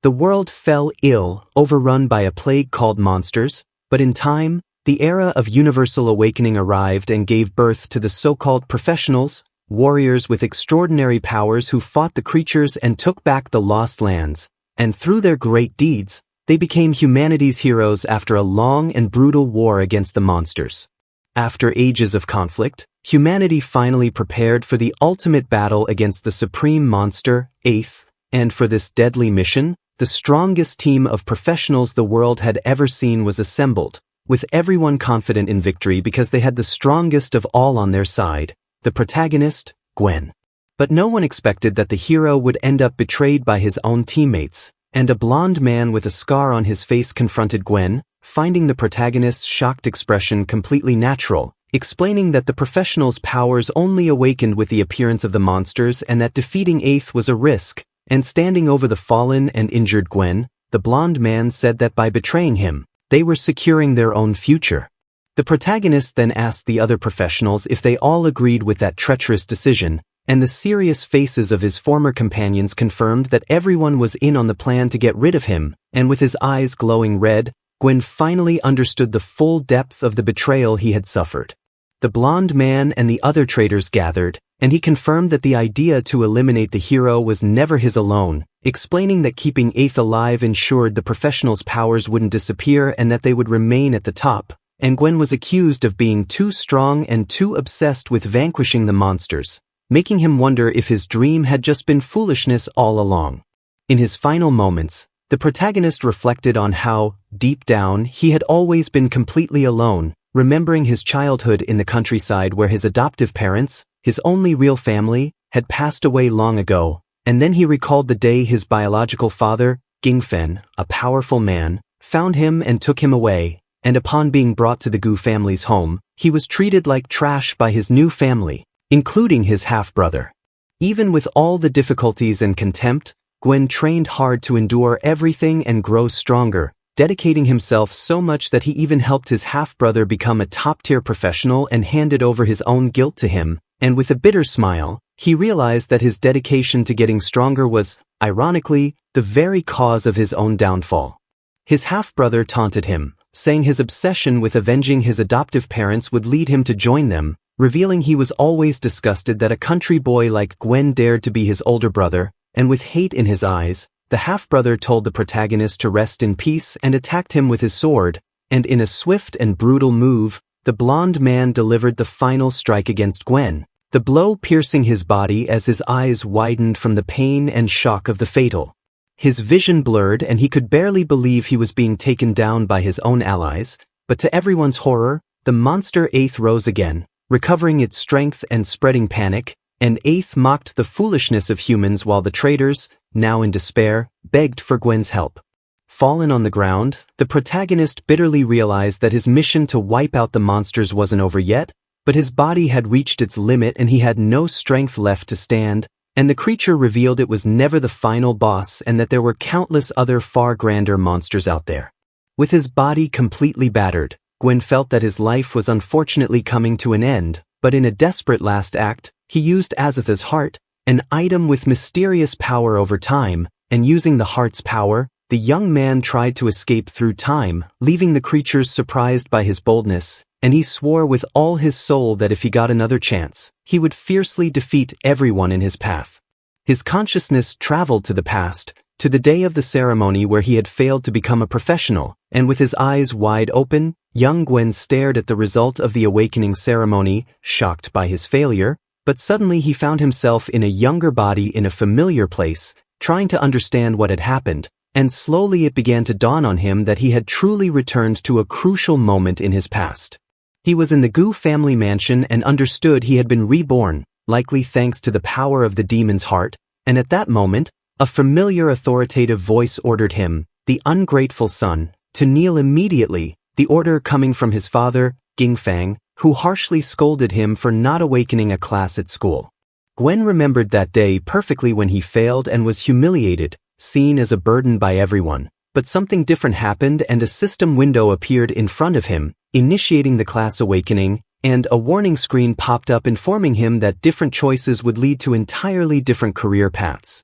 The world fell ill, overrun by a plague called monsters, but in time, the era of universal awakening arrived and gave birth to the so-called professionals, warriors with extraordinary powers who fought the creatures and took back the lost lands, and through their great deeds, they became humanity's heroes after a long and brutal war against the monsters. After ages of conflict, humanity finally prepared for the ultimate battle against the supreme monster, Eighth, and for this deadly mission, the strongest team of professionals the world had ever seen was assembled, with everyone confident in victory because they had the strongest of all on their side, the protagonist, Gwen. But no one expected that the hero would end up betrayed by his own teammates, and a blonde man with a scar on his face confronted Gwen, finding the protagonist's shocked expression completely natural, explaining that the professional's powers only awakened with the appearance of the monsters and that defeating Eighth was a risk, and standing over the fallen and injured Gwen, the blonde man said that by betraying him, they were securing their own future. The protagonist then asked the other professionals if they all agreed with that treacherous decision, and the serious faces of his former companions confirmed that everyone was in on the plan to get rid of him, and with his eyes glowing red, Gwen finally understood the full depth of the betrayal he had suffered. The blonde man and the other traitors gathered, and he confirmed that the idea to eliminate the hero was never his alone, explaining that keeping Eighth alive ensured the professionals' powers wouldn't disappear and that they would remain at the top, and Gwen was accused of being too strong and too obsessed with vanquishing the monsters, making him wonder if his dream had just been foolishness all along. In his final moments, the protagonist reflected on how, deep down, he had always been completely alone, remembering his childhood in the countryside where his adoptive parents, his only real family, had passed away long ago, and then he recalled the day his biological father, Gingfen, a powerful man, found him and took him away, and upon being brought to the Gu family's home, he was treated like trash by his new family, including his half-brother. Even with all the difficulties and contempt, Gwen trained hard to endure everything and grow stronger, dedicating himself so much that he even helped his half-brother become a top-tier professional and handed over his own guilt to him, and with a bitter smile, he realized that his dedication to getting stronger was, ironically, the very cause of his own downfall. His half-brother taunted him, saying his obsession with avenging his adoptive parents would lead him to join them, revealing he was always disgusted that a country boy like Gwen dared to be his older brother, and with hate in his eyes, the half-brother told the protagonist to rest in peace and attacked him with his sword, and in a swift and brutal move, the blonde man delivered the final strike against Gwen, the blow piercing his body as his eyes widened from the pain and shock of the fatal. His vision blurred and he could barely believe he was being taken down by his own allies, but to everyone's horror, the monster Eighth rose again, recovering its strength and spreading panic, and Eighth mocked the foolishness of humans while the traitors, now in despair, begged for Gwen's help. Fallen on the ground, the protagonist bitterly realized that his mission to wipe out the monsters wasn't over yet, but his body had reached its limit and he had no strength left to stand, and the creature revealed it was never the final boss and that there were countless other far grander monsters out there. With his body completely battered, Gwen felt that his life was unfortunately coming to an end, but in a desperate last act, he used Azatha's heart, an item with mysterious power over time, and using the heart's power, the young man tried to escape through time, leaving the creatures surprised by his boldness, and he swore with all his soul that if he got another chance, he would fiercely defeat everyone in his path. His consciousness traveled to the past, to the day of the ceremony where he had failed to become a professional, and with his eyes wide open, young Gwen stared at the result of the awakening ceremony, shocked by his failure, but suddenly he found himself in a younger body in a familiar place, trying to understand what had happened, and slowly it began to dawn on him that he had truly returned to a crucial moment in his past. He was in the Gu family mansion and understood he had been reborn, likely thanks to the power of the demon's heart, and at that moment, a familiar authoritative voice ordered him, the ungrateful son, to kneel immediately, the order coming from his father, Gingfang, who harshly scolded him for not awakening a class at school. Gwen remembered that day perfectly when he failed and was humiliated, seen as a burden by everyone, but something different happened and a system window appeared in front of him, initiating the class awakening, and a warning screen popped up informing him that different choices would lead to entirely different career paths.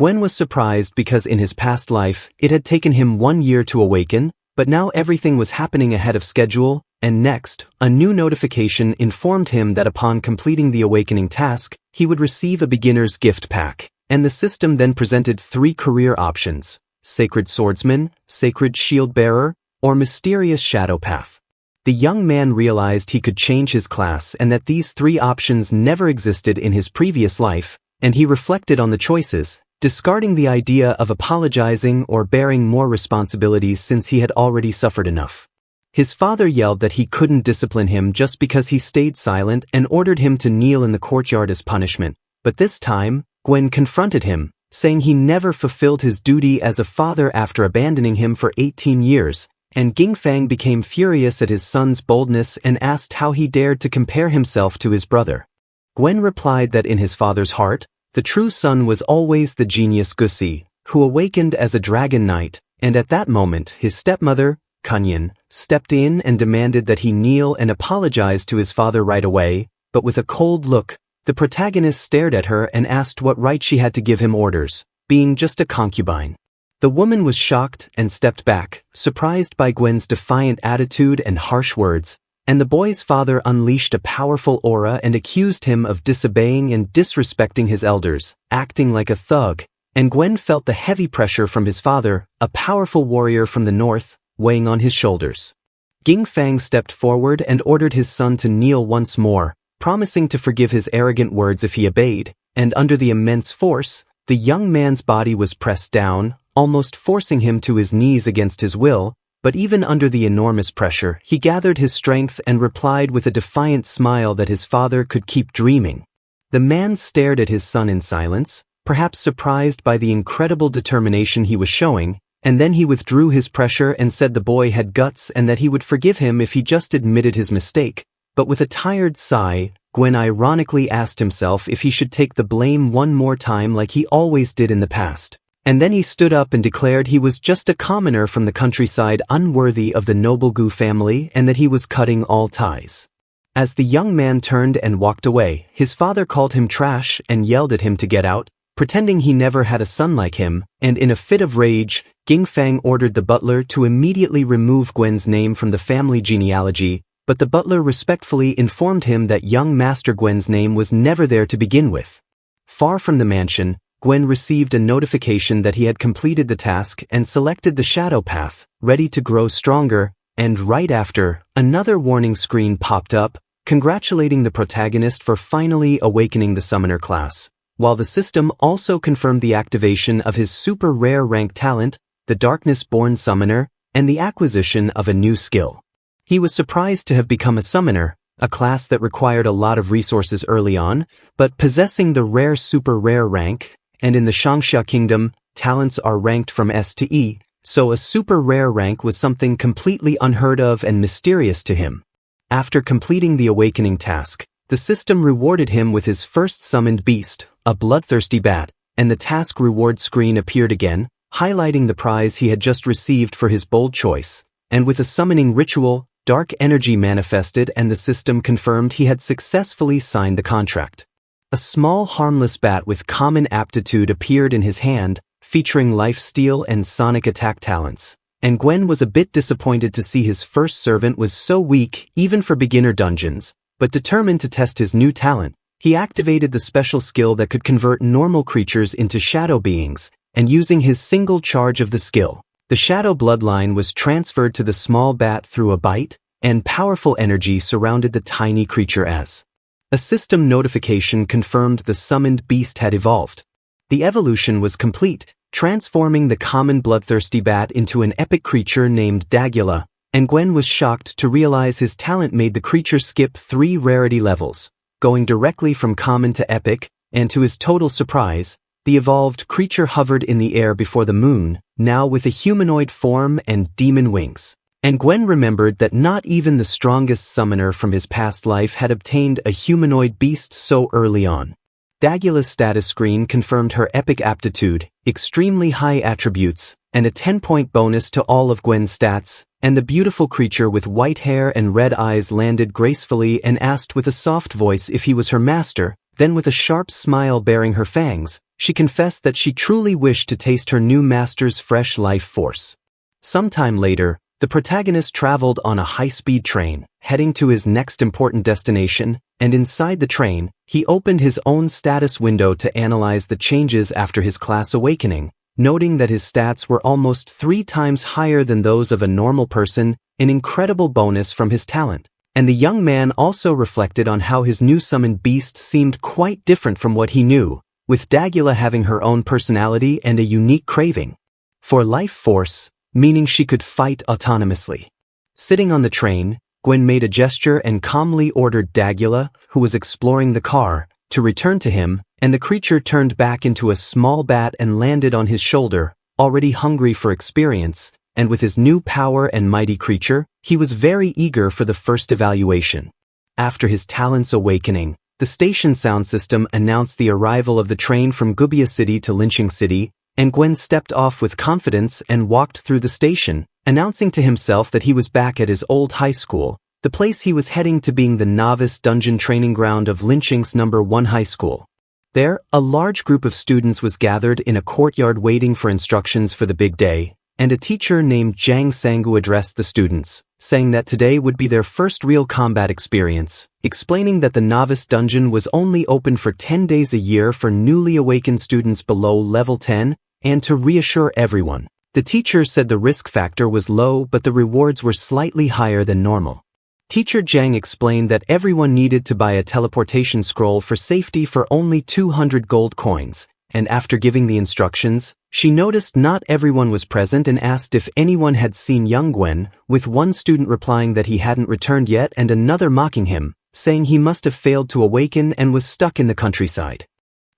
Gwen was surprised because in his past life, it had taken him 1 year to awaken, but now everything was happening ahead of schedule, and next, a new notification informed him that upon completing the awakening task, he would receive a beginner's gift pack, and the system then presented 3 career options: Sacred Swordsman, Sacred Shield Bearer, or Mysterious Shadow Path. The young man realized he could change his class and that these 3 options never existed in his previous life, and he reflected on the choices, discarding the idea of apologizing or bearing more responsibilities since he had already suffered enough. His father yelled that he couldn't discipline him just because he stayed silent and ordered him to kneel in the courtyard as punishment, but this time, Gwen confronted him, saying he never fulfilled his duty as a father after abandoning him for 18 years, and Gingfang became furious at his son's boldness and asked how he dared to compare himself to his brother. Gwen replied that in his father's heart, the true son was always the genius Gusi, who awakened as a dragon knight, and at that moment his stepmother, Kunyan, stepped in and demanded that he kneel and apologize to his father right away, but with a cold look, the protagonist stared at her and asked what right she had to give him orders, being just a concubine. The woman was shocked and stepped back, surprised by Gwen's defiant attitude and harsh words, and the boy's father unleashed a powerful aura and accused him of disobeying and disrespecting his elders, acting like a thug, and Gwen felt the heavy pressure from his father, a powerful warrior from the north, weighing on his shoulders. Gingfang stepped forward and ordered his son to kneel once more, promising to forgive his arrogant words if he obeyed, and under the immense force, the young man's body was pressed down, almost forcing him to his knees against his will, but even under the enormous pressure, he gathered his strength and replied with a defiant smile that his father could keep dreaming. The man stared at his son in silence, perhaps surprised by the incredible determination he was showing, and then he withdrew his pressure and said the boy had guts and that he would forgive him if he just admitted his mistake, but with a tired sigh, Gwen ironically asked himself if he should take the blame one more time like he always did in the past. And then he stood up and declared he was just a commoner from the countryside unworthy of the noble Gu family and that he was cutting all ties. As the young man turned and walked away, his father called him trash and yelled at him to get out, pretending he never had a son like him, and in a fit of rage, Gingfang ordered the butler to immediately remove Gwen's name from the family genealogy, but the butler respectfully informed him that young Master Gwen's name was never there to begin with. Far from the mansion, Gwen received a notification that he had completed the task and selected the shadow path, ready to grow stronger, and right after, another warning screen popped up, congratulating the protagonist for finally awakening the summoner class, while the system also confirmed the activation of his super rare rank talent, the Darkness-born Summoner, and the acquisition of a new skill. He was surprised to have become a summoner, a class that required a lot of resources early on, but possessing the rare super rare rank, and in the Shangxia Kingdom, talents are ranked from S to E, so a super rare rank was something completely unheard of and mysterious to him. After completing the awakening task, the system rewarded him with his first summoned beast, a bloodthirsty bat, and the task reward screen appeared again, highlighting the prize he had just received for his bold choice, and with a summoning ritual, dark energy manifested and the system confirmed he had successfully signed the contract. A small harmless bat with common aptitude appeared in his hand, featuring lifesteal and sonic attack talents, and Gwen was a bit disappointed to see his first servant was so weak even for beginner dungeons, but determined to test his new talent, he activated the special skill that could convert normal creatures into shadow beings, and using his single charge of the skill, the shadow bloodline was transferred to the small bat through a bite, and powerful energy surrounded the tiny creature as a system notification confirmed the summoned beast had evolved. The evolution was complete, transforming the common bloodthirsty bat into an epic creature named Dagula, and Gwen was shocked to realize his talent made the creature skip 3 rarity levels, going directly from common to epic, and to his total surprise, the evolved creature hovered in the air before the moon, now with a humanoid form and demon wings. And Gwen remembered that not even the strongest summoner from his past life had obtained a humanoid beast so early on. Dagula's status screen confirmed her epic aptitude, extremely high attributes, and a 10-point bonus to all of Gwen's stats, and the beautiful creature with white hair and red eyes landed gracefully and asked with a soft voice if he was her master, Then with a sharp smile baring her fangs, she confessed that she truly wished to taste her new master's fresh life force. Sometime later, the protagonist traveled on a high-speed train, heading to his next important destination, and inside the train, he opened his own status window to analyze the changes after his class awakening, noting that his stats were almost 3 times higher than those of a normal person, an incredible bonus from his talent. And the young man also reflected on how his new summoned beast seemed quite different from what he knew, with Dagula having her own personality and a unique craving for life force, meaning she could fight autonomously. Sitting on the train, Gwen made a gesture and calmly ordered Dagula, who was exploring the car, to return to him, and the creature turned back into a small bat and landed on his shoulder, already hungry for experience, and with his new power and mighty creature, he was very eager for the first evaluation. After his talent's awakening, the station sound system announced the arrival of the train from Gubia City to Lynching City, and Gwen stepped off with confidence and walked through the station, announcing to himself that he was back at his old high school, the place he was heading to being the novice dungeon training ground of Lynching's No. 1 high school. There, a large group of students was gathered in a courtyard waiting for instructions for the big day, and a teacher named Jang Sangu addressed the students, saying that today would be their first real combat experience, explaining that the novice dungeon was only open for 10 days a year for newly awakened students below level 10, and to reassure everyone. The teacher said the risk factor was low but the rewards were slightly higher than normal. Teacher Jang explained that everyone needed to buy a teleportation scroll for safety for only 200 gold coins, and after giving the instructions, she noticed not everyone was present and asked if anyone had seen young Gwen, with one student replying that he hadn't returned yet and another mocking him, saying he must have failed to awaken and was stuck in the countryside.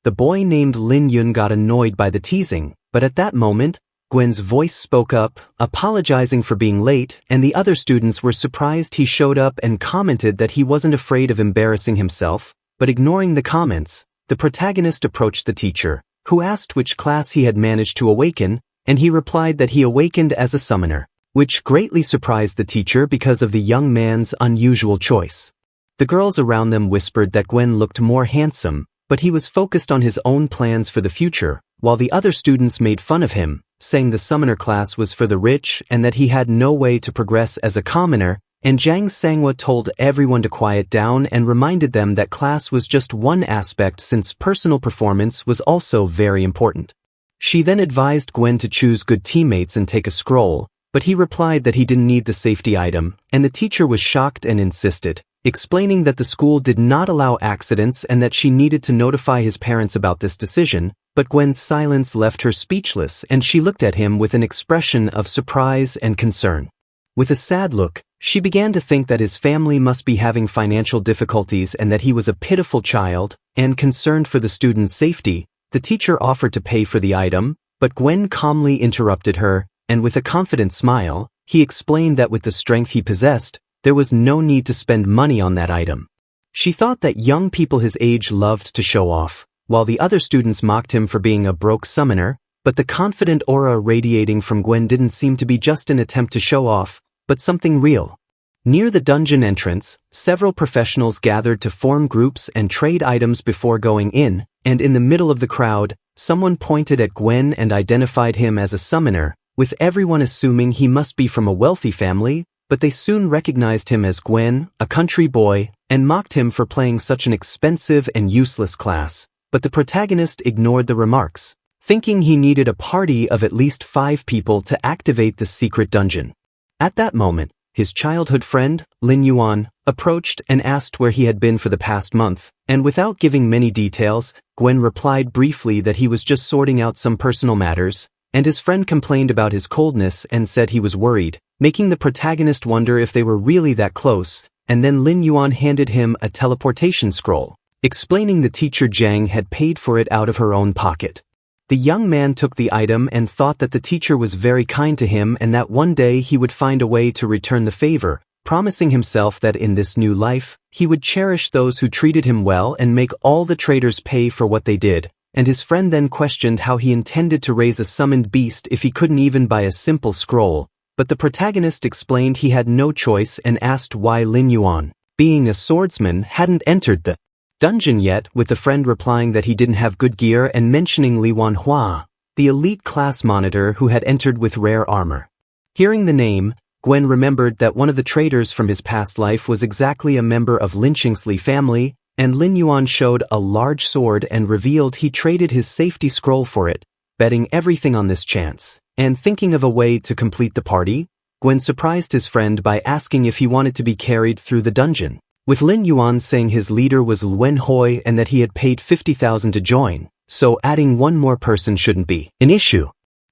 The boy named Lin Yun got annoyed by the teasing, but at that moment, Gwen's voice spoke up, apologizing for being late, and the other students were surprised he showed up and commented that he wasn't afraid of embarrassing himself, but ignoring the comments, the protagonist approached the teacher, who asked which class he had managed to awaken, and he replied that he awakened as a summoner, which greatly surprised the teacher because of the young man's unusual choice. The girls around them whispered that Gwen looked more handsome, but he was focused on his own plans for the future, while the other students made fun of him, saying the summoner class was for the rich and that he had no way to progress as a commoner, and Jang Sangwa told everyone to quiet down and reminded them that class was just one aspect since personal performance was also very important. She then advised Gwen to choose good teammates and take a scroll, but he replied that he didn't need the safety item, and the teacher was shocked and insisted, explaining that the school did not allow accidents and that she needed to notify his parents about this decision, but Gwen's silence left her speechless and she looked at him with an expression of surprise and concern. With a sad look, she began to think that his family must be having financial difficulties and that he was a pitiful child, and concerned for the student's safety, the teacher offered to pay for the item, but Gwen calmly interrupted her, and with a confident smile, he explained that with the strength he possessed, there was no need to spend money on that item. She thought that young people his age loved to show off, while the other students mocked him for being a broke summoner, but the confident aura radiating from Gwen didn't seem to be just an attempt to show off, but something real. Near the dungeon entrance, several professionals gathered to form groups and trade items before going in, and in the middle of the crowd, someone pointed at Gwen and identified him as a summoner, with everyone assuming he must be from a wealthy family, but they soon recognized him as Gwen, a country boy, and mocked him for playing such an expensive and useless class, but the protagonist ignored the remarks, thinking he needed a party of at least 5 people to activate the secret dungeon. At that moment, his childhood friend, Lin Yuan, approached and asked where he had been for the past month, and without giving many details, Gwen replied briefly that he was just sorting out some personal matters, and his friend complained about his coldness and said he was worried, making the protagonist wonder if they were really that close, and then Lin Yuan handed him a teleportation scroll, explaining the teacher Jang had paid for it out of her own pocket. The young man took the item and thought that the teacher was very kind to him and that one day he would find a way to return the favor, promising himself that in this new life, he would cherish those who treated him well and make all the traders pay for what they did, and his friend then questioned how he intended to raise a summoned beast if he couldn't even buy a simple scroll, but the protagonist explained he had no choice and asked why Lin Yuan, being a swordsman, hadn't entered the dungeon yet, with the friend replying that he didn't have good gear and mentioning Manhwa, the elite class monitor who had entered with rare armor. Hearing the name, Gwen remembered that one of the traitors from his past life was exactly a member of Lin Qing's family, and Lin Yuan showed a large sword and revealed he traded his safety scroll for it, betting everything on this chance. And thinking of a way to complete the party, Gwen surprised his friend by asking if he wanted to be carried through the dungeon, with Lin Yuan saying his leader was Wen Hoi and that he had paid 50,000 to join, so adding one more person shouldn't be an issue.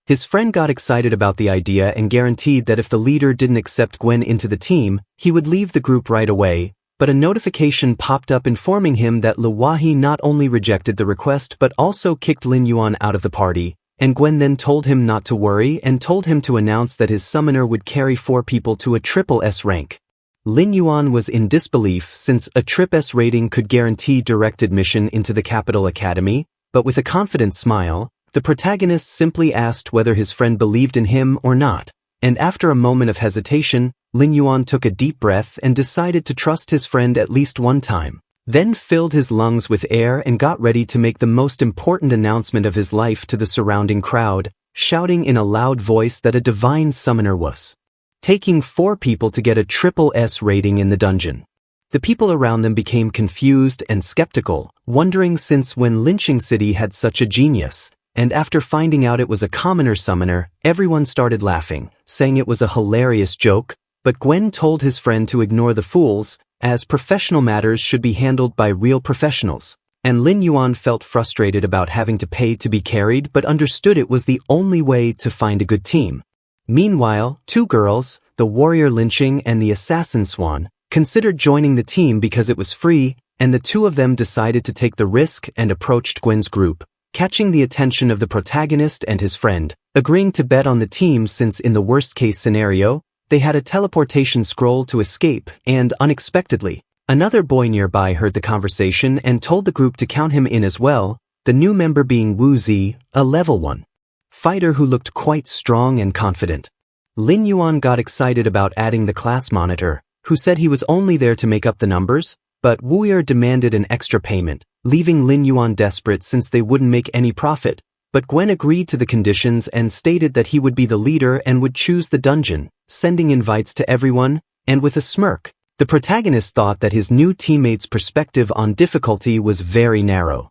His friend got excited about the idea and guaranteed that if the leader didn't accept Gwen into the team, he would leave the group right away, but a notification popped up informing him that Luwahi not only rejected the request but also kicked Lin Yuan out of the party, and Gwen then told him not to worry and told him to announce that his summoner would carry 4 people to a triple S rank. Lin Yuan was in disbelief since a triple S rating could guarantee direct admission into the Capital Academy, but with a confident smile, the protagonist simply asked whether his friend believed in him or not, and after a moment of hesitation, Lin Yuan took a deep breath and decided to trust his friend at least one time, then filled his lungs with air and got ready to make the most important announcement of his life to the surrounding crowd, shouting in a loud voice that a divine summoner was taking 4 people to get a triple S rating in the dungeon. The people around them became confused and skeptical, wondering since when Lin Qing City had such a genius, and after finding out it was a commoner summoner, everyone started laughing, saying it was a hilarious joke, but Gwen told his friend to ignore the fools, as professional matters should be handled by real professionals, and Lin Yuan felt frustrated about having to pay to be carried but understood it was the only way to find a good team. Meanwhile, 2 girls, the warrior Lin Qing and the assassin Swan, considered joining the team because it was free, and the 2 of them decided to take the risk and approached Gwen's group, catching the attention of the protagonist and his friend, agreeing to bet on the team since in the worst-case scenario, they had a teleportation scroll to escape, and unexpectedly, another boy nearby heard the conversation and told the group to count him in as well, the new member being Wu Zi, a level 1 fighter who looked quite strong and confident. Lin Yuan got excited about adding the class monitor, who said he was only there to make up the numbers, but Wu Yi demanded an extra payment, leaving Lin Yuan desperate since they wouldn't make any profit, but Gwen agreed to the conditions and stated that he would be the leader and would choose the dungeon, sending invites to everyone, and with a smirk, the protagonist thought that his new teammate's perspective on difficulty was very narrow.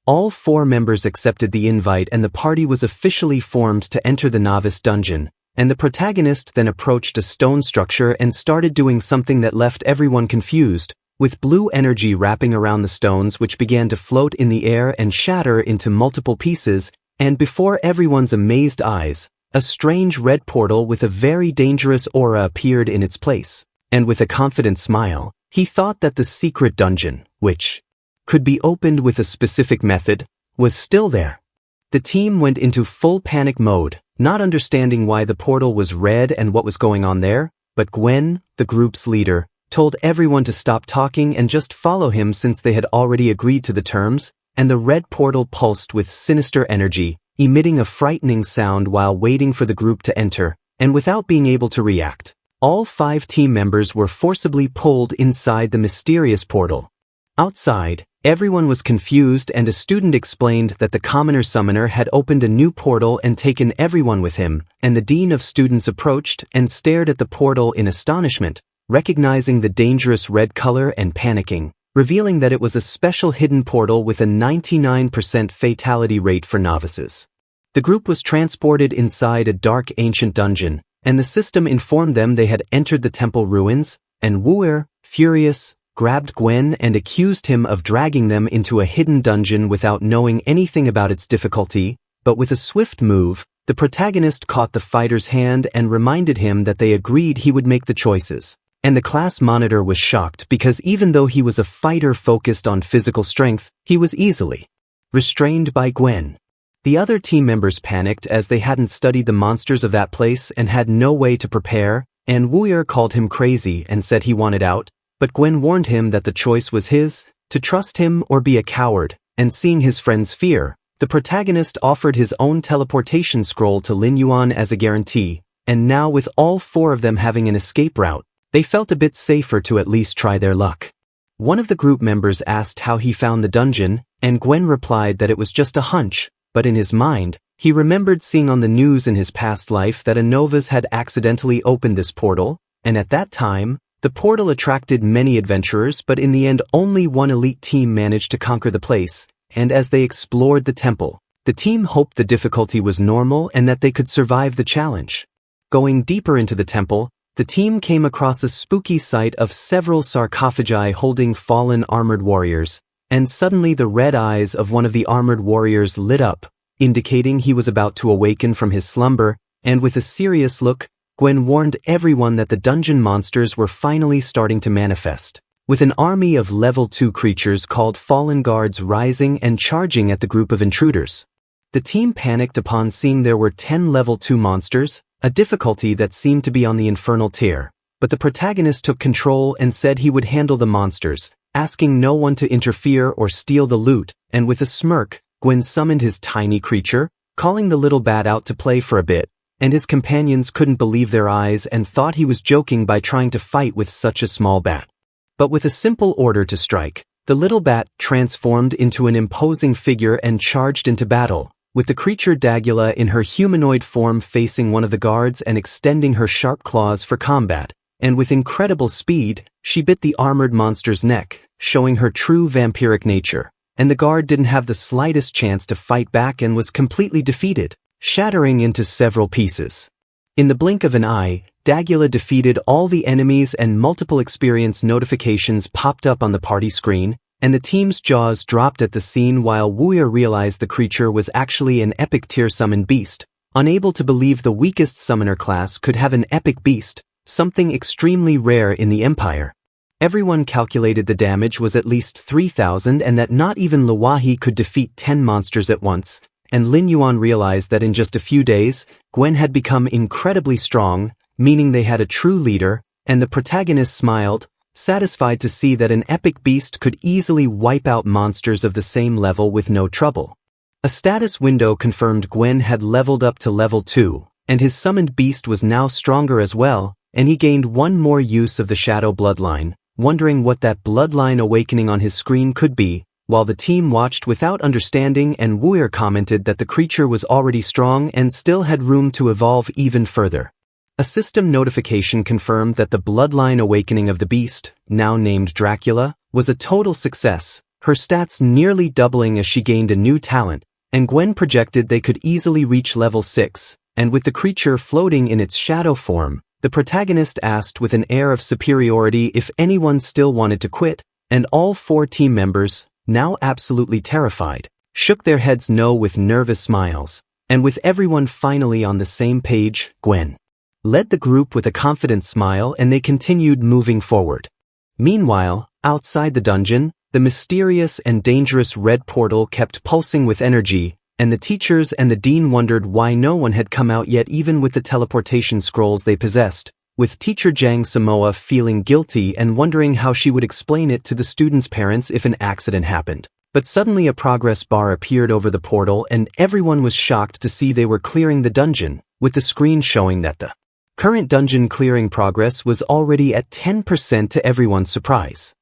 All 4 members accepted the invite and the party was officially formed to enter the novice dungeon, and the protagonist then approached a stone structure and started doing something that left everyone confused, with blue energy wrapping around the stones which began to float in the air and shatter into multiple pieces, and before everyone's amazed eyes, a strange red portal with a very dangerous aura appeared in its place, and with a confident smile, he thought that the secret dungeon, which could be opened with a specific method, was still there. The team went into full panic mode, not understanding why the portal was red and what was going on there, but Gwen, the group's leader, told everyone to stop talking and just follow him since they had already agreed to the terms, and the red portal pulsed with sinister energy, emitting a frightening sound while waiting for the group to enter, and without being able to react, all 5 team members were forcibly pulled inside the mysterious portal. Outside, everyone was confused and a student explained that the commoner summoner had opened a new portal and taken everyone with him, and the dean of students approached and stared at the portal in astonishment, recognizing the dangerous red color and panicking, revealing that it was a special hidden portal with a 99% fatality rate for novices. The group was transported inside a dark ancient dungeon, and the system informed them they had entered the temple ruins, and Wu Yi, furious, grabbed Gwen and accused him of dragging them into a hidden dungeon without knowing anything about its difficulty, but with a swift move, the protagonist caught the fighter's hand and reminded him that they agreed he would make the choices. And the class monitor was shocked because even though he was a fighter focused on physical strength, he was easily restrained by Gwen. The other team members panicked as they hadn't studied the monsters of that place and had no way to prepare, and Wu Yi called him crazy and said he wanted out, but Gwen warned him that the choice was his, to trust him or be a coward, and seeing his friend's fear, the protagonist offered his own teleportation scroll to Lin Yuan as a guarantee, and now with all 4 of them having an escape route, they felt a bit safer to at least try their luck. One of the group members asked how he found the dungeon, and Gwen replied that it was just a hunch, but in his mind, he remembered seeing on the news in his past life that Anovas had accidentally opened this portal, and at that time, the portal attracted many adventurers, but in the end only one elite team managed to conquer the place, and as they explored the temple, the team hoped the difficulty was normal and that they could survive the challenge. Going deeper into the temple, the team came across a spooky sight of several sarcophagi holding fallen armored warriors, and suddenly the red eyes of one of the armored warriors lit up, indicating he was about to awaken from his slumber, and with a serious look, Gwen warned everyone that the dungeon monsters were finally starting to manifest, with an army of level 2 creatures called Fallen Guards rising and charging at the group of intruders. The team panicked upon seeing there were 10 level 2 monsters, a difficulty that seemed to be on the infernal tier, but the protagonist took control and said he would handle the monsters, asking no one to interfere or steal the loot, and with a smirk, Gwen summoned his tiny creature, calling the little bat out to play for a bit, and his companions couldn't believe their eyes and thought he was joking by trying to fight with such a small bat. But with a simple order to strike, the little bat transformed into an imposing figure and charged into battle, with the creature Dagula in her humanoid form facing one of the guards and extending her sharp claws for combat, and with incredible speed, she bit the armored monster's neck, showing her true vampiric nature, and the guard didn't have the slightest chance to fight back and was completely defeated, shattering into several pieces. In the blink of an eye, Dagula defeated all the enemies and multiple experience notifications popped up on the party screen, and the team's jaws dropped at the scene while Wuya realized the creature was actually an epic tier summoned beast, unable to believe the weakest summoner class could have an epic beast, something extremely rare in the Empire. Everyone calculated the damage was at least 3,000 and that not even Luwahi could defeat 10 monsters at once, and Lin Yuan realized that in just a few days, Gwen had become incredibly strong, meaning they had a true leader, and the protagonist smiled, satisfied to see that an epic beast could easily wipe out monsters of the same level with no trouble. A status window confirmed Gwen had leveled up to level 2, and his summoned beast was now stronger as well, and he gained one more use of the shadow bloodline, wondering what that bloodline awakening on his screen could be, while the team watched without understanding, and Wuer commented that the creature was already strong and still had room to evolve even further. A system notification confirmed that the bloodline awakening of the beast, now named Dracula, was a total success, her stats nearly doubling as she gained a new talent, and Gwen projected they could easily reach level 6, and with the creature floating in its shadow form, the protagonist asked with an air of superiority if anyone still wanted to quit, and all 4 team members, now absolutely terrified, shook their heads no with nervous smiles, and with everyone finally on the same page, Gwen led the group with a confident smile and they continued moving forward. Meanwhile, outside the dungeon, the mysterious and dangerous red portal kept pulsing with energy, and the teachers and the dean wondered why no one had come out yet even with the teleportation scrolls they possessed, with teacher Jang Samoa feeling guilty and wondering how she would explain it to the students' parents if an accident happened. But suddenly a progress bar appeared over the portal and everyone was shocked to see they were clearing the dungeon, with the screen showing that the current dungeon clearing progress was already at 10% to everyone's surprise.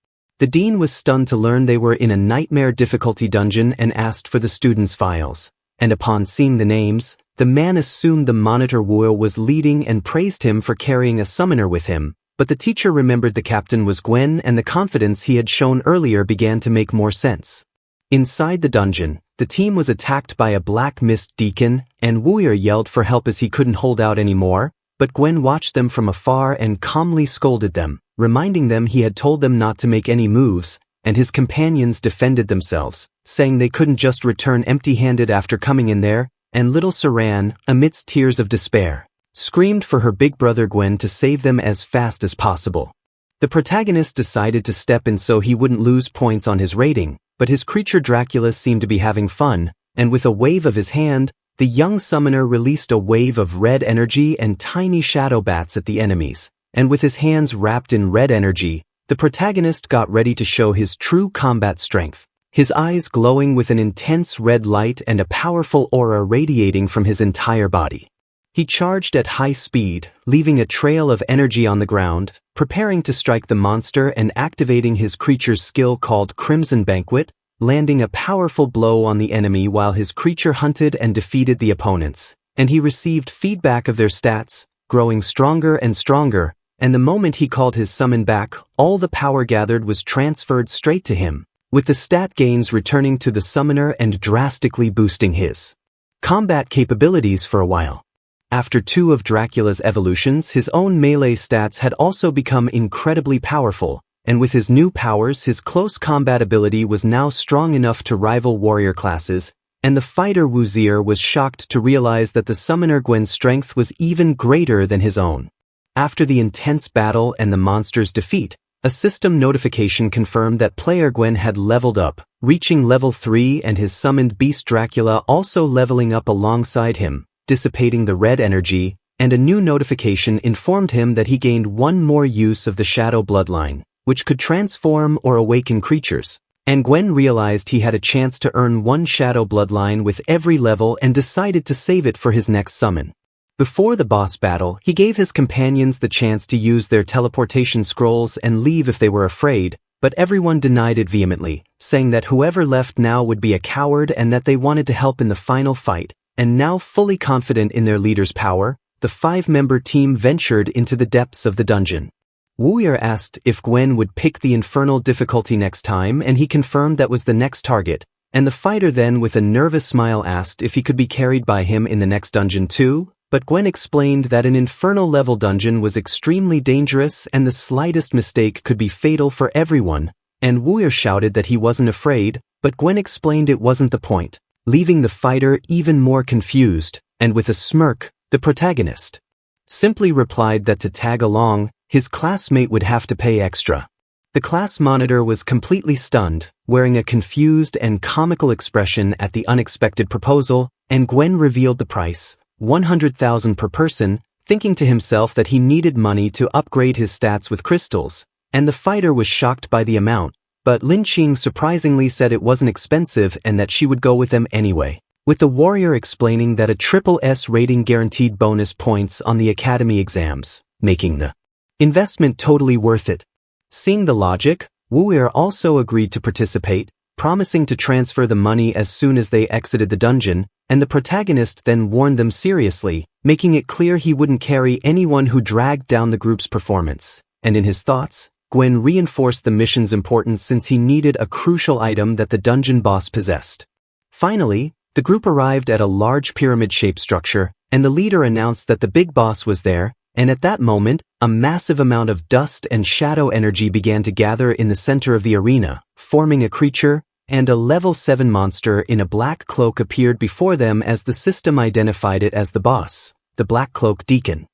The dean was stunned to learn they were in a nightmare difficulty dungeon and asked for the students' files, and upon seeing the names, the man assumed the monitor Wu was leading and praised him for carrying a summoner with him, but the teacher remembered the captain was Gwen and the confidence he had shown earlier began to make more sense. Inside the dungeon, the team was attacked by a black mist deacon, and Wuyer yelled for help as he couldn't hold out anymore, but Gwen watched them from afar and calmly scolded them, reminding them he had told them not to make any moves, and his companions defended themselves, saying they couldn't just return empty-handed after coming in there, and little Saran, amidst tears of despair, screamed for her big brother Gwen to save them as fast as possible. The protagonist decided to step in so he wouldn't lose points on his rating, but his creature Dracula seemed to be having fun, and with a wave of his hand, the young summoner released a wave of red energy and tiny shadow bats at the enemies, and with his hands wrapped in red energy, the protagonist got ready to show his true combat strength, his eyes glowing with an intense red light and a powerful aura radiating from his entire body. He charged at high speed, leaving a trail of energy on the ground, preparing to strike the monster and activating his creature's skill called Crimson Banquet, landing a powerful blow on the enemy while his creature hunted and defeated the opponents. And he received feedback of their stats, growing stronger and stronger, and the moment he called his summon back, all the power gathered was transferred straight to him, with the stat gains returning to the summoner and drastically boosting his combat capabilities for a while. After 2 of Dracula's evolutions, his own melee stats had also become incredibly powerful, and with his new powers, his close combat ability was now strong enough to rival warrior classes, and the fighter Wuzier was shocked to realize that the summoner Gwen's strength was even greater than his own. After the intense battle and the monster's defeat, a system notification confirmed that player Gwen had leveled up, reaching level 3, and his summoned beast Dracula also leveling up alongside him, dissipating the red energy, and a new notification informed him that he gained 1 more use of the Shadow Bloodline, which could transform or awaken creatures. And Gwen realized he had a chance to earn 1 Shadow Bloodline with every level and decided to save it for his next summon. Before the boss battle, he gave his companions the chance to use their teleportation scrolls and leave if they were afraid, but everyone denied it vehemently, saying that whoever left now would be a coward and that they wanted to help in the final fight. And now fully confident in their leader's power, the 5-member team ventured into the depths of the dungeon. Wuzier asked if Gwen would pick the infernal difficulty next time, and he confirmed that was the next target, and the fighter then with a nervous smile asked if he could be carried by him in the next dungeon too, but Gwen explained that an infernal level dungeon was extremely dangerous and the slightest mistake could be fatal for everyone, and Wuzier shouted that he wasn't afraid, but Gwen explained it wasn't the point, leaving the fighter even more confused, and with a smirk, the protagonist simply replied that to tag along, his classmate would have to pay extra. The class monitor was completely stunned, wearing a confused and comical expression at the unexpected proposal, and Gwen revealed the price, 100,000 per person, thinking to himself that he needed money to upgrade his stats with crystals, and the fighter was shocked by the amount. But Lin Qing surprisingly said it wasn't expensive and that she would go with them anyway, with the warrior explaining that a triple S rating guaranteed bonus points on the academy exams, making the investment totally worth it. Seeing the logic, Wuzier also agreed to participate, promising to transfer the money as soon as they exited the dungeon, and the protagonist then warned them seriously, making it clear he wouldn't carry anyone who dragged down the group's performance. And in his thoughts, Gwen reinforced the mission's importance since he needed a crucial item that the dungeon boss possessed. Finally, the group arrived at a large pyramid-shaped structure, and the leader announced that the big boss was there, and at that moment, a massive amount of dust and shadow energy began to gather in the center of the arena, forming a creature, and a level 7 monster in a black cloak appeared before them as the system identified it as the boss, the Black Cloak Deacon.